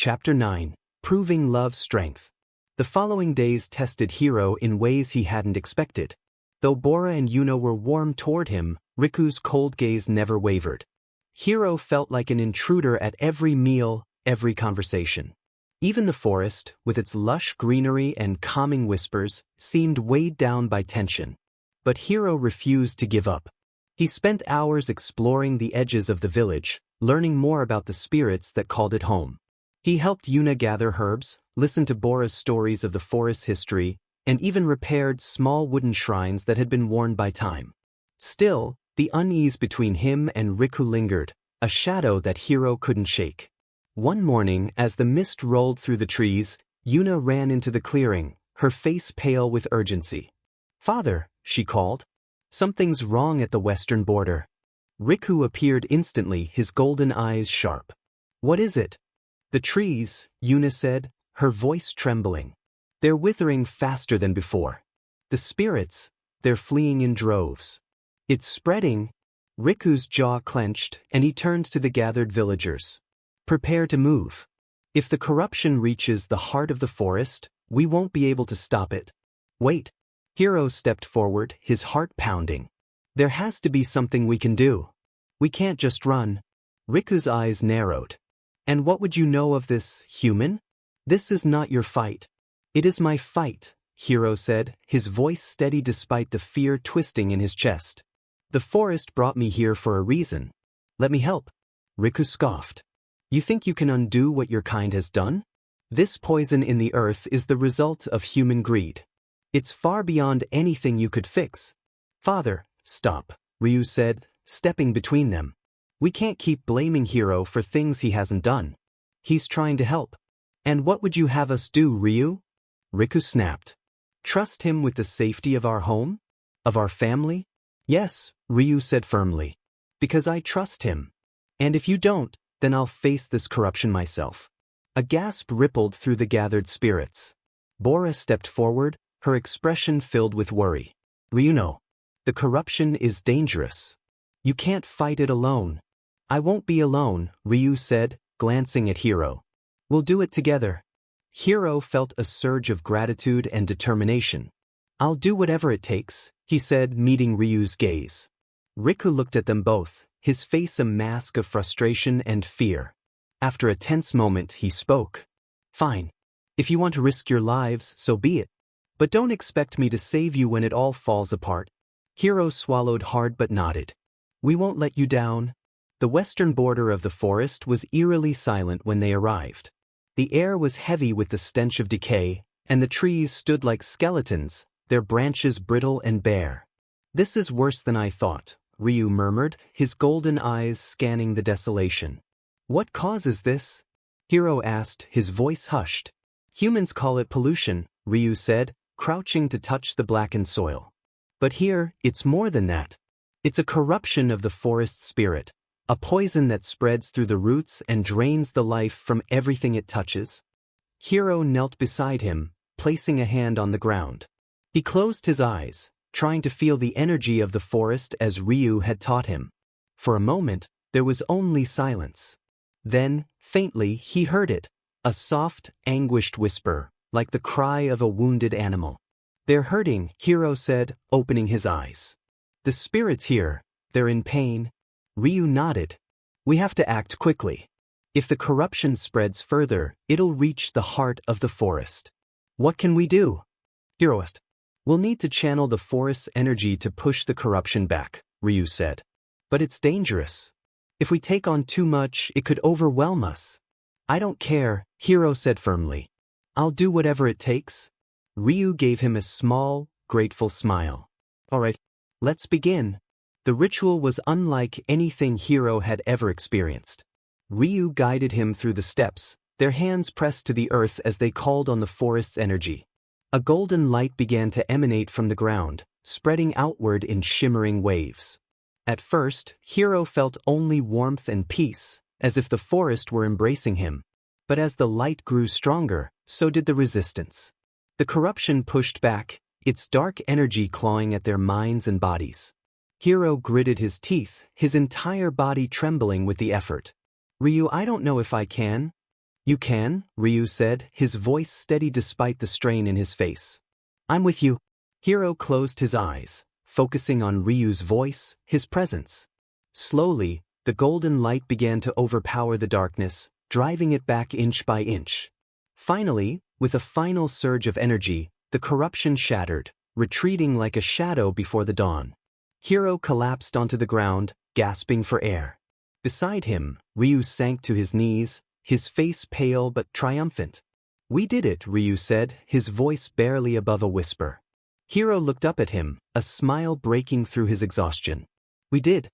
Chapter 9. Proving Love's Strength. The following days tested Hiro in ways he hadn't expected. Though Bora and Yuna were warm toward him, Riku's cold gaze never wavered. Hiro felt like an intruder at every meal, every conversation. Even the forest, with its lush greenery and calming whispers, seemed weighed down by tension. But Hiro refused to give up. He spent hours exploring the edges of the village, learning more about the spirits that called it home. He helped Yuna gather herbs, listened to Bora's stories of the forest's history, and even repaired small wooden shrines that had been worn by time. Still, the unease between him and Riku lingered, a shadow that Hiro couldn't shake. One morning, as the mist rolled through the trees, Yuna ran into the clearing, her face pale with urgency. "Father," she called. "Something's wrong at the western border." Riku appeared instantly, his golden eyes sharp. "What is it?" "The trees," Yuna said, her voice trembling. "They're withering faster than before. The spirits, they're fleeing in droves. It's spreading." Riku's jaw clenched, and he turned to the gathered villagers. "Prepare to move. If the corruption reaches the heart of the forest, we won't be able to stop it." "Wait." Hiro stepped forward, his heart pounding. "There has to be something we can do. We can't just run." Riku's eyes narrowed. "And what would you know of this, human? This is not your fight." "It is my fight," Hiro said, his voice steady despite the fear twisting in his chest. "The forest brought me here for a reason. Let me help." Riku scoffed. "You think you can undo what your kind has done? This poison in the earth is the result of human greed. It's far beyond anything you could fix." "Father, stop," Ryu said, stepping between them. "We can't keep blaming Hiro for things he hasn't done. He's trying to help." "And what would you have us do, Ryu?" Riku snapped. "Trust him with the safety of our home? Of our family?" "Yes," Ryu said firmly. "Because I trust him. And if you don't, then I'll face this corruption myself." A gasp rippled through the gathered spirits. Bora stepped forward, her expression filled with worry. "Ryuno, the corruption is dangerous. You can't fight it alone." "I won't be alone," Ryu said, glancing at Hiro. "We'll do it together." Hiro felt a surge of gratitude and determination. "I'll do whatever it takes," he said, meeting Ryu's gaze. Riku looked at them both, his face a mask of frustration and fear. After a tense moment, he spoke. "Fine. If you want to risk your lives, so be it. But don't expect me to save you when it all falls apart." Hiro swallowed hard but nodded. "We won't let you down." The western border of the forest was eerily silent when they arrived. The air was heavy with the stench of decay, and the trees stood like skeletons, their branches brittle and bare. "This is worse than I thought," Ryu murmured, his golden eyes scanning the desolation. "What causes this?" Hiro asked, his voice hushed. "Humans call it pollution," Ryu said, crouching to touch the blackened soil. "But here, it's more than that. It's a corruption of the forest spirit. A poison that spreads through the roots and drains the life from everything it touches." Hiro knelt beside him, placing a hand on the ground. He closed his eyes, trying to feel the energy of the forest as Ryu had taught him. For a moment, there was only silence. Then, faintly, he heard it, a soft, anguished whisper, like the cry of a wounded animal. "They're hurting," Hiro said, opening his eyes. "The spirits here, they're in pain." Ryu nodded. "We have to act quickly. If the corruption spreads further, it'll reach the heart of the forest." "What can we do?" Hiro asked. "We'll need to channel the forest's energy to push the corruption back," Ryu said. "But it's dangerous. If we take on too much, it could overwhelm us." "I don't care," Hiro said firmly. "I'll do whatever it takes." Ryu gave him a small, grateful smile. "All right, let's begin." The ritual was unlike anything Hiro had ever experienced. Ryu guided him through the steps, their hands pressed to the earth as they called on the forest's energy. A golden light began to emanate from the ground, spreading outward in shimmering waves. At first, Hiro felt only warmth and peace, as if the forest were embracing him. But as the light grew stronger, so did the resistance. The corruption pushed back, its dark energy clawing at their minds and bodies. Hiro gritted his teeth, his entire body trembling with the effort. "Ryu, I don't know if I can." You can, Ryu said, his voice steady despite the strain in his face. I'm with you. Hiro closed his eyes, focusing on Ryu's voice, his presence. Slowly, the golden light began to overpower the darkness, driving it back inch by inch. Finally, with a final surge of energy, the corruption shattered, retreating like a shadow before the dawn. Hiro collapsed onto the ground, gasping for air. Beside him, Ryu sank to his knees, his face pale but triumphant. We did it, Ryu said, his voice barely above a whisper. Hiro looked up at him, a smile breaking through his exhaustion. We did.